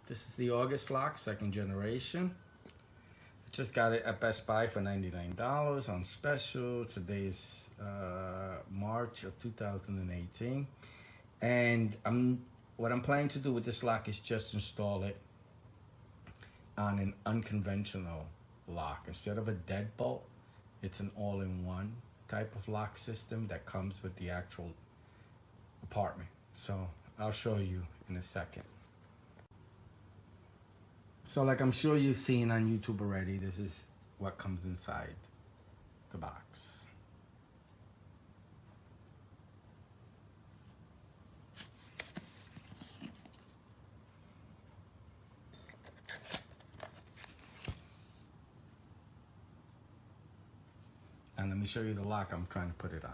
This is the August lock, second generation. I just got it at Best Buy for $99 on special. Today is March of 2018. And what I'm planning to do with this lock is just install it on an unconventional lock. Instead of a deadbolt, it's an all-in-one type of lock system that comes with the actual apartment. So I'll show you in a second. So like I'm sure you've seen on YouTube already, this is what comes inside the box. And let me show you the lock I'm trying to put it on.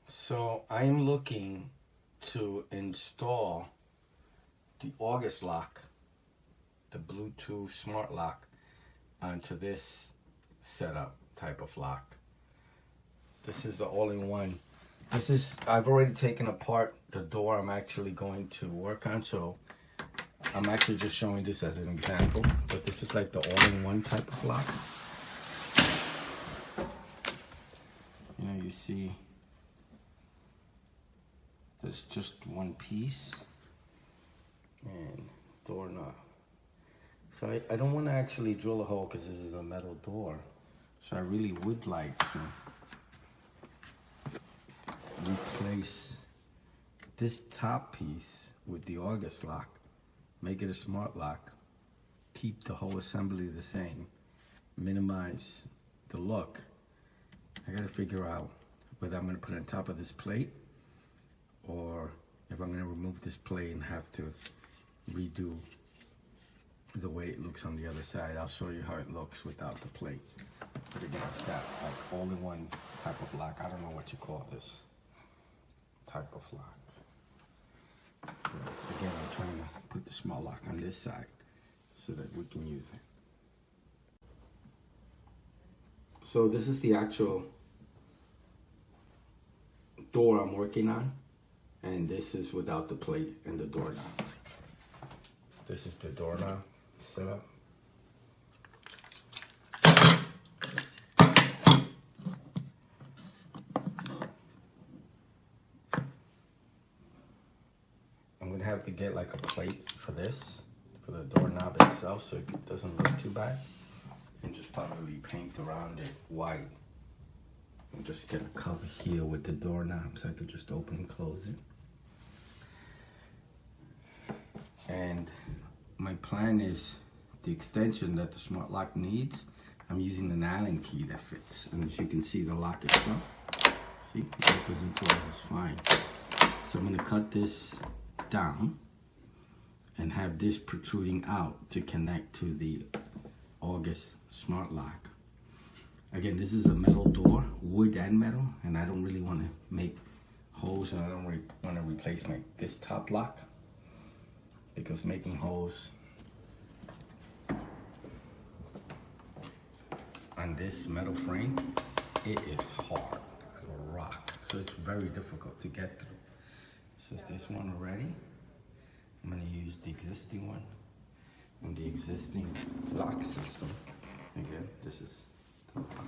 So I'm looking to install the August lock, the Bluetooth smart lock, onto this setup type of lock. This is the all-in-one. I've already taken apart the door I'm actually going to work on, so I'm actually just showing this as an example, but this is like the all-in-one type of lock. You know, you see there's just one piece and doorknob. So I don't want to actually drill a hole because this is a metal door. So I really would like to replace this top piece with the August lock, make it a smart lock, keep the whole assembly the same, minimize the look. I gotta figure out whether I'm gonna put it on top of this plate or if I'm gonna remove this plate and have to redo the way it looks on the other side. I'll show you how it looks without the plate. But again, it's that like all-in-one type of lock. I don't know what you call this type of lock. But again, I'm trying to put the small lock on this side so that we can use it. So this is the actual door I'm working on. And this is without the plate and the doorknob. This is the doorknob setup. I'm gonna have to get like a plate for this, for the doorknob itself, so it doesn't look too bad. And just probably paint around it white. And just get a cover here with the doorknob so I could just open and close it. And my plan is the extension that the smart lock needs. I'm using an Allen key that fits. And as you can see, the lock itself, see, it opens and closes fine. So I'm gonna cut this down and have this protruding out to connect to the August smart lock. Again, this is a metal door, wood and metal, and I don't really want to make holes, and I don't really want to replace this top lock, because making holes on this metal frame, it is hard as a rock. So it's very difficult to get through. This is this one already. I'm going to use the existing one and the existing lock system. Again, this is the lock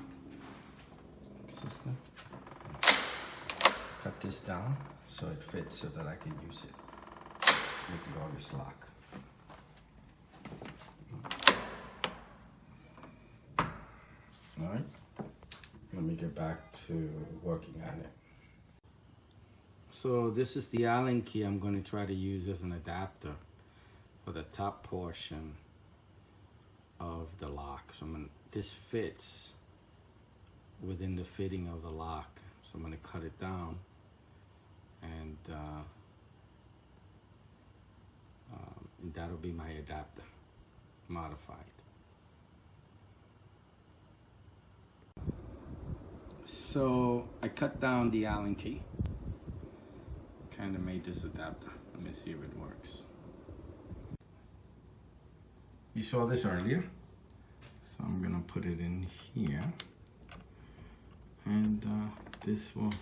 system. Cut this down so it fits so that I can use it with the August lock. Alright, let me get back to working on it. So this is the Allen key I'm going to try to use as an adapter for the top portion of the lock. So this fits within the fitting of the lock. So I'm going to cut it down and that'll be my adapter, modified. So I cut down the Allen key, kind of made this adapter. Let me see if it works. You saw this earlier, so I'm gonna put it in here, and this will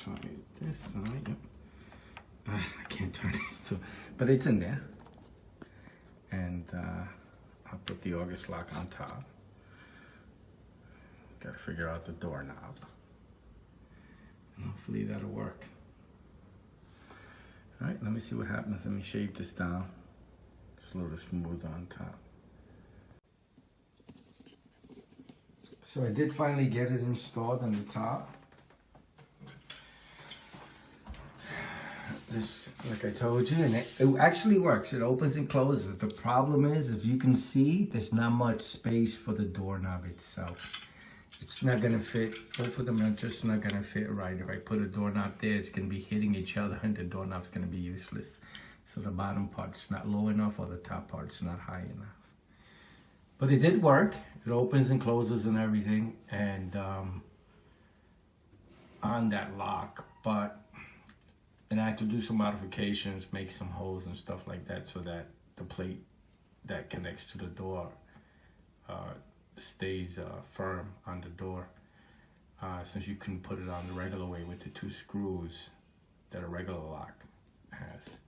try this side. Yep. I can't turn this to, but it's in there. And I'll put the August lock on top. Gotta figure out the doorknob. And hopefully that'll work. All right, let me see what happens. Let me shave this down. It's a little smooth on top. So I did finally get it installed on the top. This, like I told you, and it actually works. It opens and closes. The problem is, if you can see, there's not much space for the doorknob itself. It's not gonna fit. Both of them are just not gonna fit right. If I put a doorknob there, it's gonna be hitting each other and the doorknob's gonna be useless. So the bottom part's not low enough or the top part's not high enough. But it did work. It opens and closes and everything, and on that lock, and I had to do some modifications, make some holes and stuff like that, so that the plate that connects to the door stays firm on the door, since you couldn't put it on the regular way with the 2 screws that a regular lock has.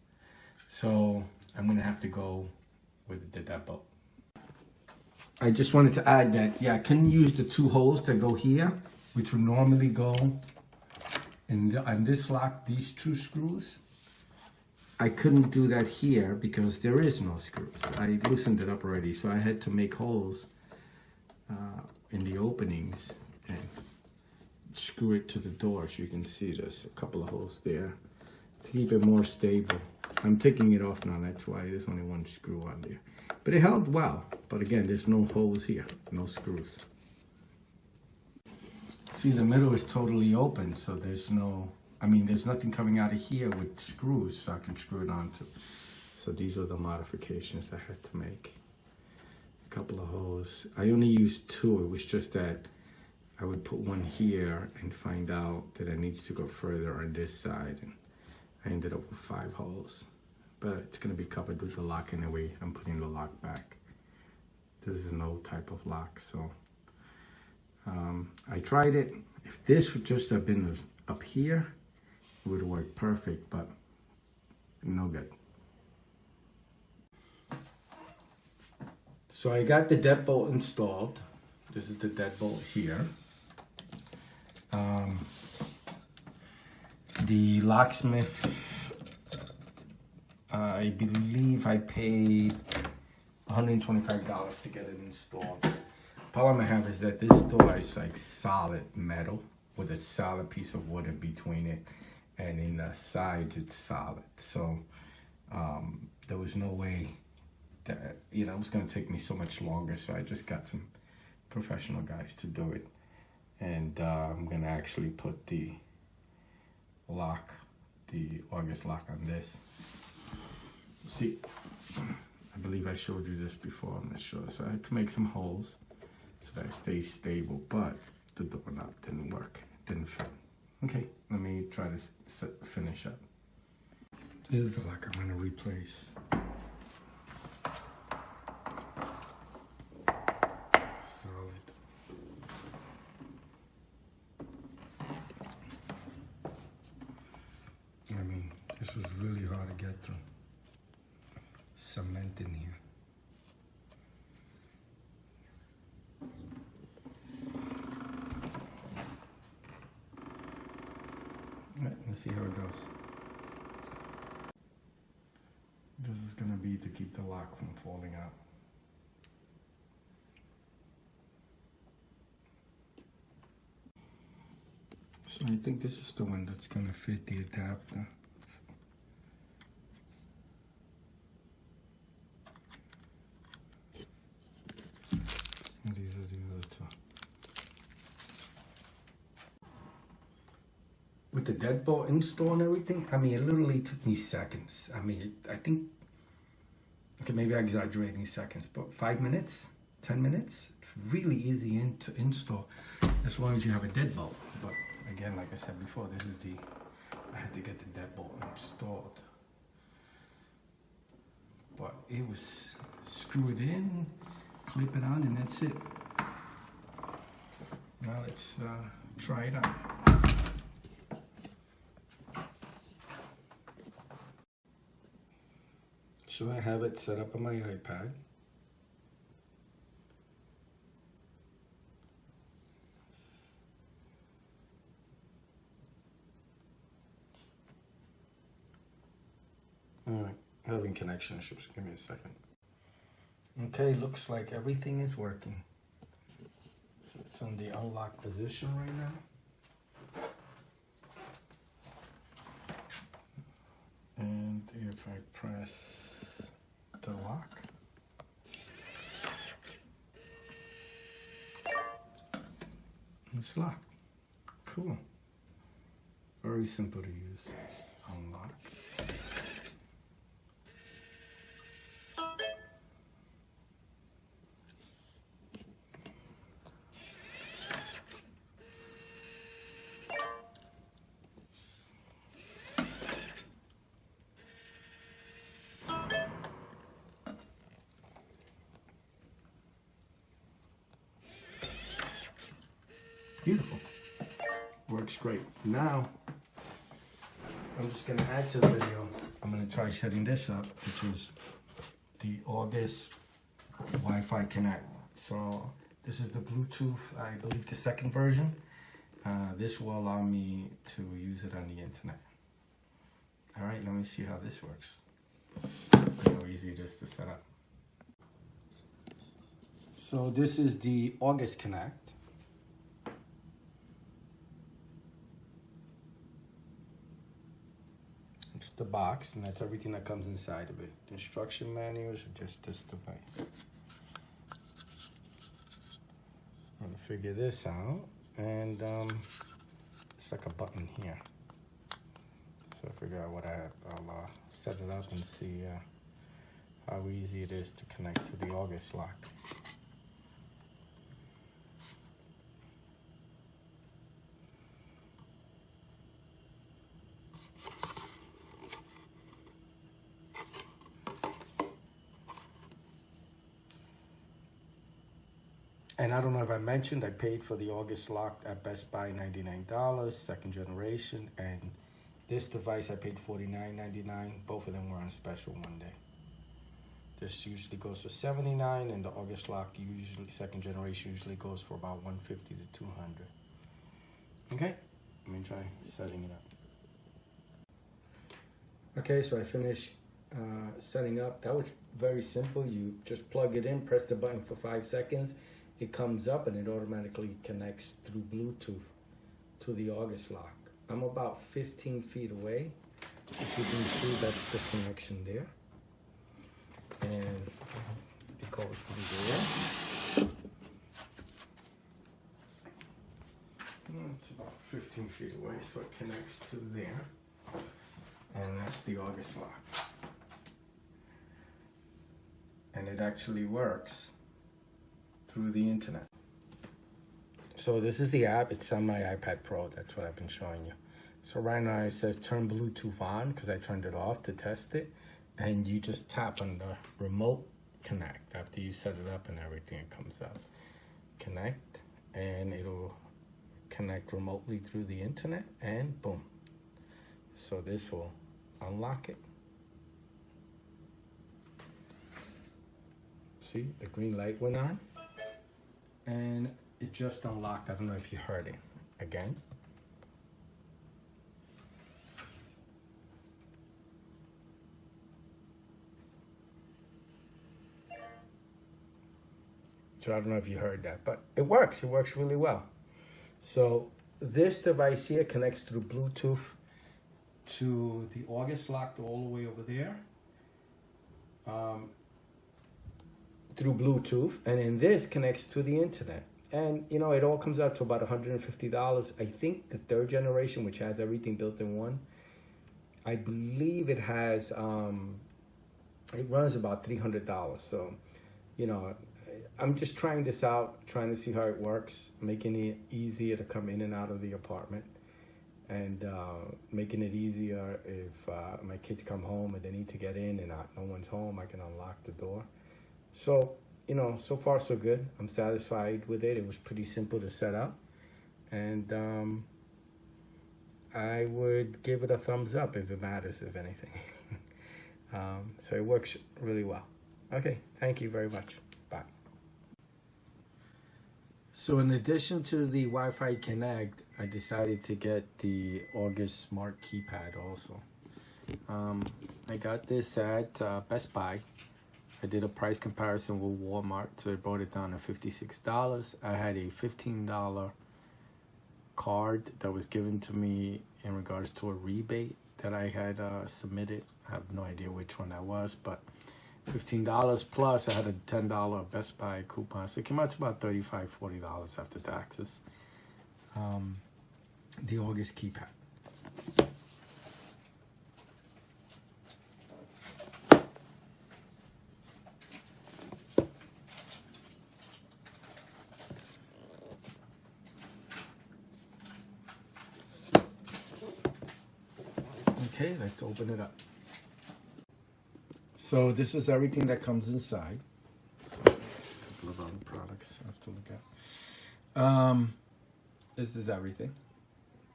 So I'm gonna have to go with the Deadbolt. I just wanted to add that, yeah, I can use the 2 holes that go here, which would normally go on this lock, these 2 screws. I couldn't do that here because there is no screws. I loosened it up already, so I had to make holes in the openings and screw it to the door. So you can see there's a couple of holes there to keep it more stable. I'm taking it off now, that's why there's only 1 screw on there. But it held well, but again, there's no holes here, no screws. See, the middle is totally open, so there's nothing coming out of here with screws, so I can screw it onto. So these are the modifications I had to make. A couple of holes. I only used 2, it was just that I would put 1 here and find out that I needed to go further on this side, and I ended up with 5 holes. But it's gonna be covered with the lock anyway. I'm putting the lock back. This is an old type of lock, so I tried it. If this would just have been up here, it would have worked perfect, but no good. So I got the deadbolt installed. This is the deadbolt here. The locksmith, I believe I paid $125 to get it installed. The problem I have is that this door is like solid metal with a solid piece of wood in between it, and in the sides it's solid. So there was no way that, it was going to take me so much longer. So I just got some professional guys to do it, and I'm going to actually put the lock, the August lock, on this. See, I believe I showed you this before, I'm not sure. So I had to make some holes so that it stays stable, but the doorknob didn't work, it didn't fit. Okay, let me try to finish up. This is the lock I'm gonna replace. Solid. I mean, this was really hard to get through. Cement in here. All right, let's see how it goes. This is gonna be to keep the lock from falling out. So I think this is the one that's gonna fit the adapter. These are the other 2. With the deadbolt install and everything, I mean, it literally took me seconds. I mean, I think, okay, maybe I'm exaggerating seconds, but 5 minutes, 10 minutes. It's really easy to install as long as you have a deadbolt. But again, like I said before, I had to get the deadbolt installed. But it was, screw it in, clip it on, and that's it. Now let's try it out. So I have it set up on my iPad. All right, having connection issues. Give me a second. Okay, looks like everything is working. So it's on the unlock position right now. And if I press the lock, it's locked. Cool. Very simple to use. Unlock. Beautiful. Works great. Now, I'm just going to add to the video. I'm going to try setting this up, which is the August Wi-Fi Connect. So this is the Bluetooth, I believe the second version. This will allow me to use it on the internet. All right, let me see how this works. How easy it is to set up. So this is the August Connect. It's the box, and that's everything that comes inside of it. The instruction manuals are just this device. I'm gonna figure this out, and it's like a button here. So I figure out what I have. I'll set it up and see how easy it is to connect to the August lock. And I don't know if I mentioned, I paid for the August lock at Best Buy $99, second generation, and this device I paid $49.99. Both of them were on special one day. This usually goes for $79, and the August lock usually, second generation, usually goes for about $150 to $200. Okay, let me try setting it up. Okay, so I finished setting up. That was very simple. You just plug it in, press the button for 5 seconds. It comes up and it automatically connects through Bluetooth to the August lock. I'm about 15 feet away. If you can see, that's the connection there. And it goes from there. And it's about 15 feet away, so it connects to there. And that's the August lock. And it actually works through the internet. So this is the app. It's on my iPad Pro. That's what I've been showing you. So right now it says turn Bluetooth on because I turned it off to test it. And you just tap on the remote connect after you set it up and everything. It comes up. Connect, and it'll connect remotely through the internet, and boom. So this will unlock it. See, the green light went on. And it just unlocked. I don't know if you heard it. Again. So I don't know if you heard that, but it works. It works really well. So this device here connects through Bluetooth to the August lock all the way over there. Through Bluetooth, and then this connects to the internet. And you know, it all comes out to about $150. I think the third generation, which has everything built in one, I believe it has, it runs about $300. So, you know, I'm just trying this out, trying to see how it works, making it easier to come in and out of the apartment, and making it easier if my kids come home and they need to get in and no one's home, I can unlock the door. So, you know, so far so good. I'm satisfied with it. It was pretty simple to set up. And I would give it a thumbs up if it matters, if anything. So it works really well. Okay, thank you very much. Bye. So in addition to the Wi-Fi Connect, I decided to get the August Smart Keypad also. I got this at Best Buy. I did a price comparison with Walmart, so I brought it down to $56. I had a $15 card that was given to me in regards to a rebate that I had submitted. I have no idea which one that was, but $15 plus I had a $10 Best Buy coupon, so it came out to about $35, $40 after taxes. The August Keypad. Okay, let's open it up. So this is everything that comes inside. So a couple of other products I have to look at. This is everything.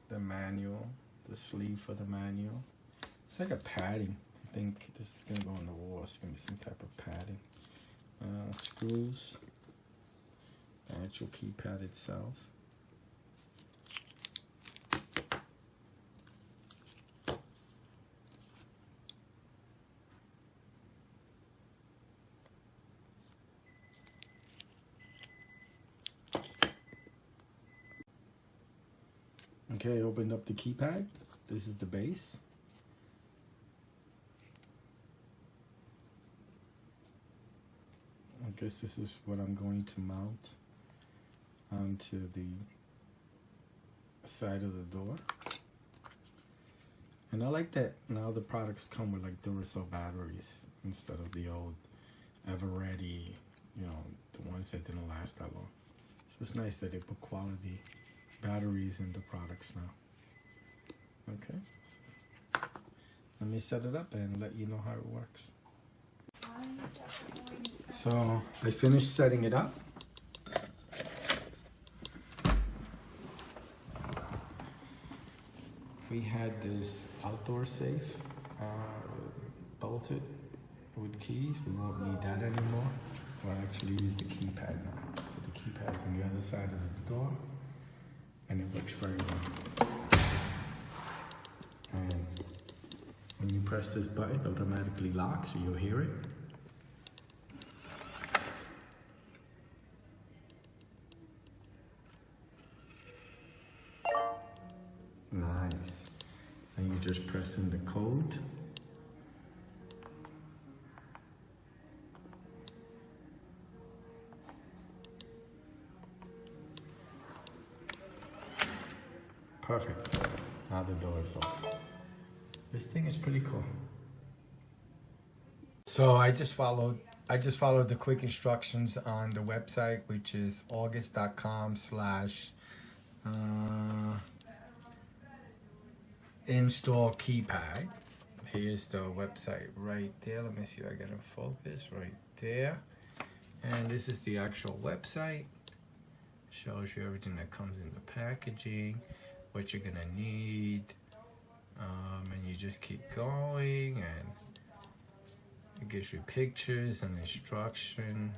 The manual, the sleeve for the manual. It's like a padding. I think this is gonna go on the wall. It's gonna be some type of padding. Screws. The actual keypad itself. Okay, opened up the keypad. This is the base. I guess this is what I'm going to mount onto the side of the door. And I like that now the products come with like Duracell batteries instead of the old Ever-Ready, you know, the ones that didn't last that long. So it's nice that they put quality batteries in the products now. Okay, so let me set it up and let you know how it works. So I finished setting it up. We had this outdoor safe bolted with keys. We won't need that anymore. We'll actually use the keypad now. So the keypad's on the other side of the door. And it works very well. And when you press this button, it automatically locks, so you'll hear it. Nice. And you just press in the code. Perfect. Now the door is off. This thing is pretty cool. So I just followed the quick instructions on the website, which is august.com/install keypad. Here's the website right there. Let me see if I get in focus right there. And this is the actual website. Shows you everything that comes in the packaging, what you're gonna need, and you just keep going, and it gives you pictures and instruction.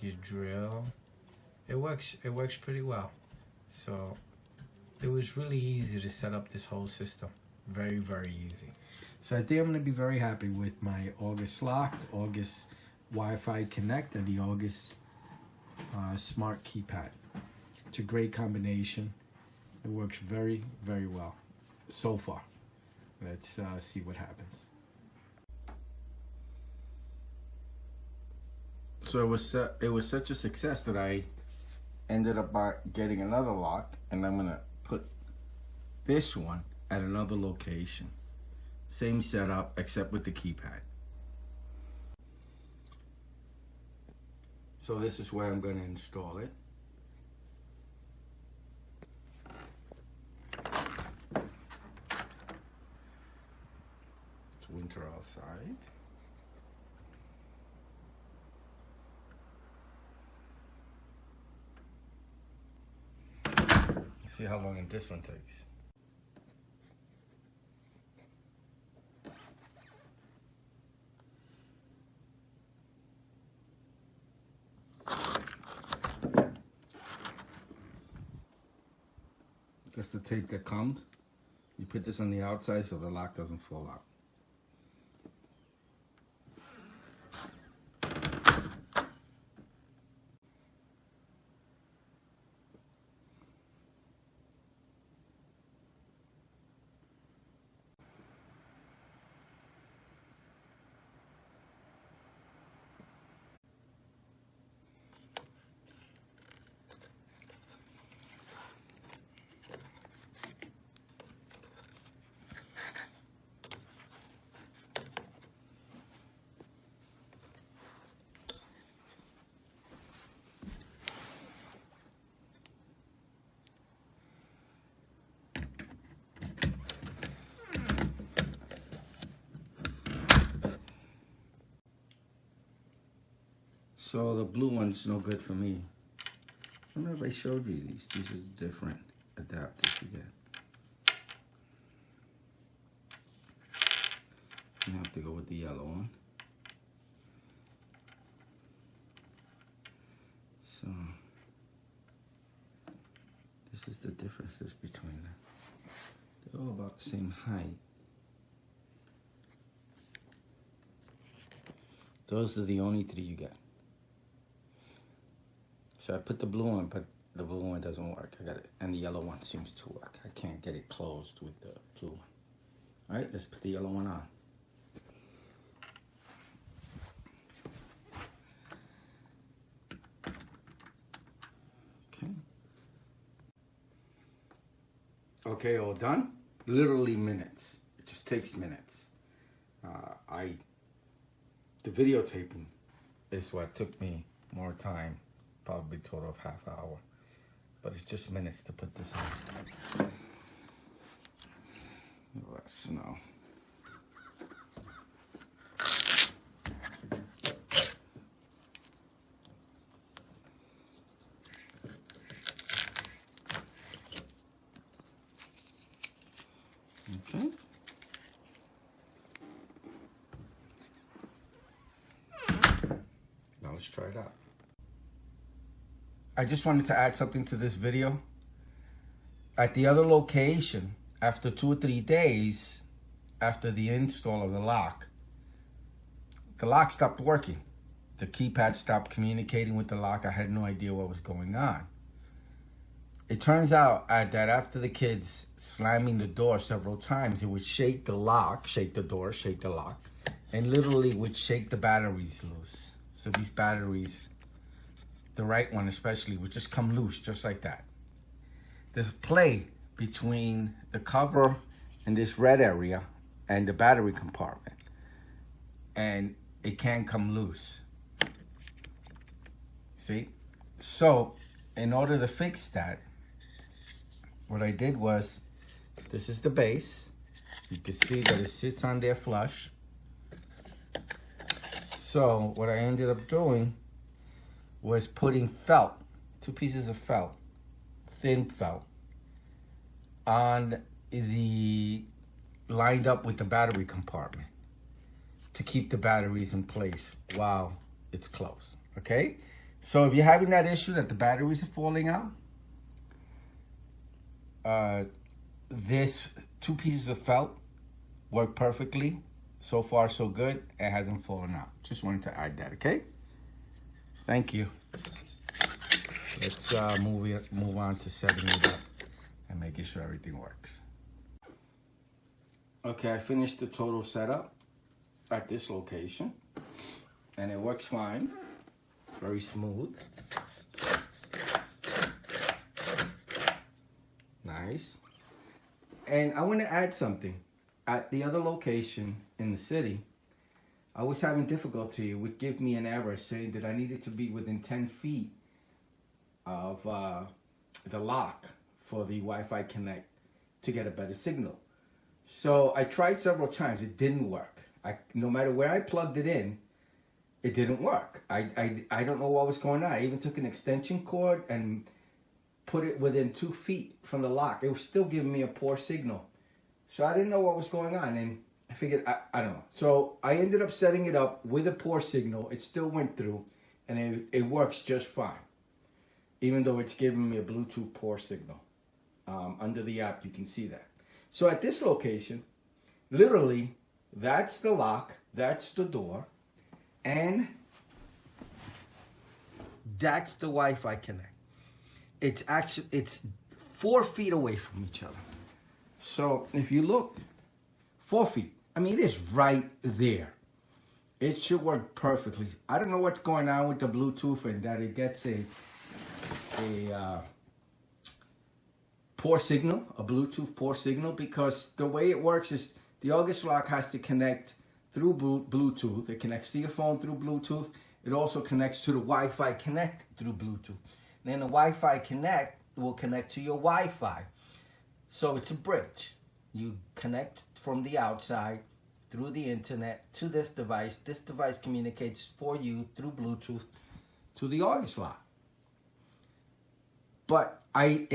You drill. It works pretty well. So it was really easy to set up this whole system. Very, very easy. So I think I'm gonna be very happy with my August lock, August Wi-Fi Connect, and the August Smart Keypad. It's a great combination. It works very, very well so far. Let's see what happens. So it was such a success that I ended up getting another lock, and I'm gonna put this one at another location. Same setup except with the keypad. So this is where I'm gonna install it. Winter outside. See how long this one takes. That's the tape that comes. You put this on the outside so the lock doesn't fall out. So the blue one's no good for me. I don't know if I showed you these. These are different adapters you get. You have to go with the yellow one. So this is the differences between them. They're all about the same height. Those are the only three you get. So I put the blue one, but the blue one doesn't work. I got it, and the yellow one seems to work. I can't get it closed with the blue one. All right, let's put the yellow one on. Okay. Okay, all done. Literally minutes. It just takes minutes. The videotaping is what took me more time. Probably total of half hour, but it's just minutes to put this on. Let snow. Okay. Now let's try it out. I just wanted to add something to this video. At the other location, after 2 or 3 days after the install of the lock stopped working. The keypad stopped communicating with the lock. I had no idea what was going on. It turns out that after the kids slamming the door several times, it would shake the lock, shake the door, shake the lock, and literally would shake the batteries loose. So these batteries, the right one especially, would just come loose just like that. There's play between the cover and this red area and the battery compartment, and it can come loose. See? So in order to fix that, what I did was, this is the base. You can see that it sits on there flush. So what I ended up doing was putting felt, 2 pieces of felt, thin felt, on the, lined up with the battery compartment to keep the batteries in place while it's closed, okay? So if you're having that issue that the batteries are falling out, this 2 pieces of felt work perfectly. So far, so good. It hasn't fallen out. Just wanted to add that, okay? Thank you. Let's move on to setting it up and making sure everything works. Okay, I finished the total setup at this location, and it works fine. Very smooth. Nice. And I want to add something. At the other location in the city, I was having difficulty. It would give me an error saying that I needed to be within 10 feet of the lock for the Wi-Fi Connect to get a better signal. So I tried several times. It didn't work. No matter where I plugged it in, it didn't work. I don't know what was going on. I even took an extension cord and put it within 2 feet from the lock. It was still giving me a poor signal. So I didn't know what was going on, and I figured, I don't know. So I ended up setting it up with a poor signal. It still went through, and it works just fine, even though it's giving me a Bluetooth poor signal. under the app, you can see that. So at this location, literally, that's the lock, that's the door, and that's the Wi-Fi connect. It's 4 feet away from each other. So if you look, 4 feet, I mean, it is right there. It should work perfectly. I don't know what's going on with the Bluetooth and that it gets a poor signal, a Bluetooth poor signal, because the way it works is the August lock has to connect through Bluetooth. It connects to your phone through Bluetooth. It also connects to the Wi-Fi Connect through Bluetooth. Then the Wi-Fi Connect will connect to your Wi-Fi. So it's a bridge. You connect from the outside through the internet to this device. This device communicates for you through Bluetooth to the August lock. But I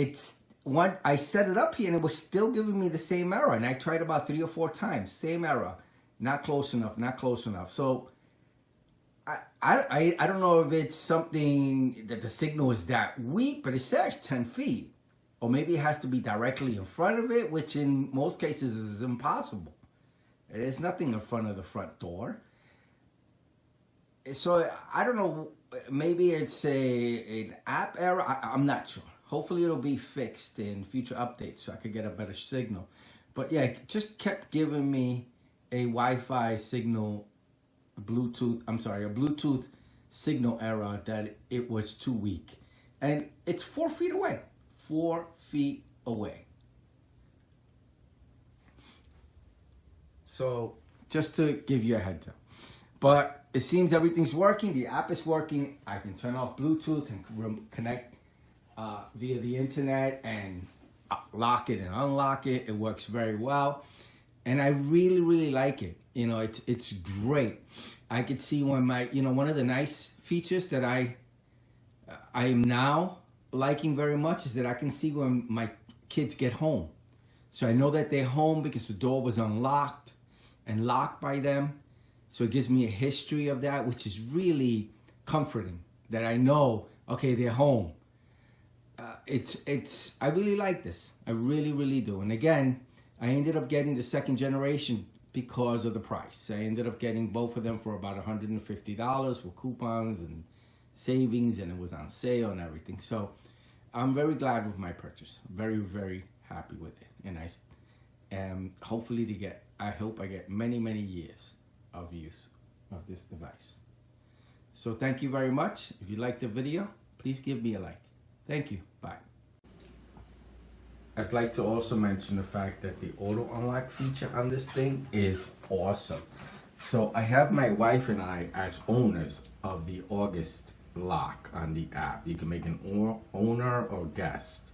set it up here and it was still giving me the same error, and I tried about 3 or 4 times, same error, not close enough, not close enough. So I don't know if it's something that the signal is that weak, but it says 10 feet. Or maybe it has to be directly in front of it, which in most cases is impossible. There's nothing in front of the front door. So I don't know, maybe it's an app error. I'm not sure. Hopefully it'll be fixed in future updates so I could get a better signal. But yeah, it just kept giving me a Wi-Fi signal, a Bluetooth signal error that it was too weak. And it's 4 feet away. 4 feet away. So just to give you a heads up. But it seems everything's working. The app is working. I can turn off Bluetooth and connect via the internet and lock it and unlock it. It works very well. And I really, really like it. You know, it's great. I could see when one of the nice features that I am now liking very much is that I can see when my kids get home. So I know that they're home because the door was unlocked and locked by them. So it gives me a history of that, which is really comforting, that I know, okay, they're home. I really like this. I really, really do. And again, I ended up getting the 2nd generation because of the price. I ended up getting both of them for about $150 with coupons and savings, and it was on sale and everything. So I'm very glad with my purchase. Very, very happy with it. And I am hopefully I hope I get many, many years of use of this device. So thank you very much. If you liked the video, please give me a like. Thank you. Bye. I'd like to also mention the fact that the auto unlock feature on this thing is awesome. So I have my wife and I as owners of the August lock on the app. You can make an owner or guest.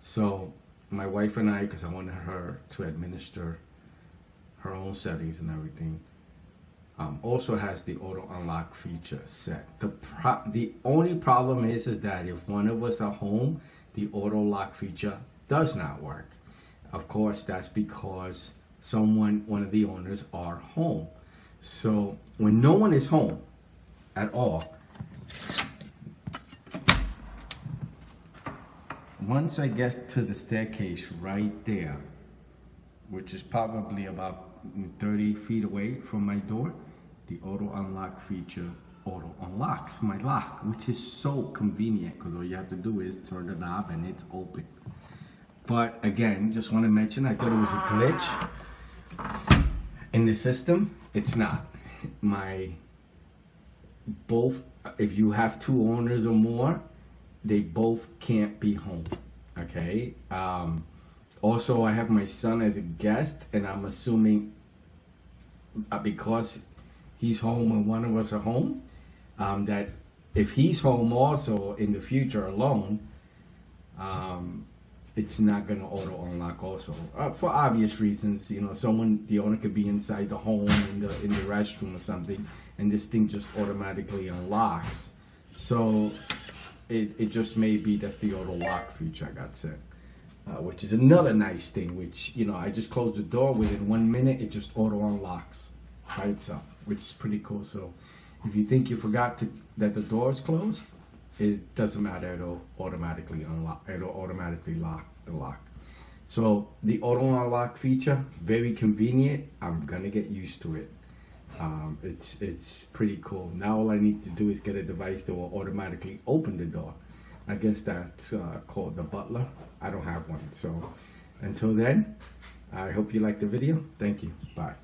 So my wife and I, because I wanted her to administer her own settings and everything, also has the auto unlock feature set. The only problem is that if one of us are home, the auto lock feature does not work. Of course, that's because one of the owners are home. So when no one is home at all, once I get to the staircase right there, which is probably about 30 feet away from my door, the auto unlock feature auto unlocks my lock, which is so convenient because all you have to do is turn the knob and it's open. But again, just want to mention, I thought it was a glitch in the system. It's not. If you have 2 owners or more, they both can't be home. Okay. Also, I have my son as a guest, and I'm assuming because he's home and one of us are home, that if he's home also in the future alone, it's not going to auto unlock also, for obvious reasons. You know, the owner could be inside the home in the restroom or something, and this thing just automatically unlocks. So it just may be that's the auto lock feature I got set, which is another nice thing. Which, you know, I just close the door, within 1 minute it just auto unlocks by itself, which is pretty cool. So if you think you forgot that the door is closed, it doesn't matter. It'll automatically unlock. It'll automatically lock. the lock. So the auto unlock feature, very convenient. I'm gonna get used to it. It's pretty cool. Now all I need to do is get a device that will automatically open the door. I guess that's called the butler. I don't have one. So until then, I hope you liked the video. Thank you. Bye.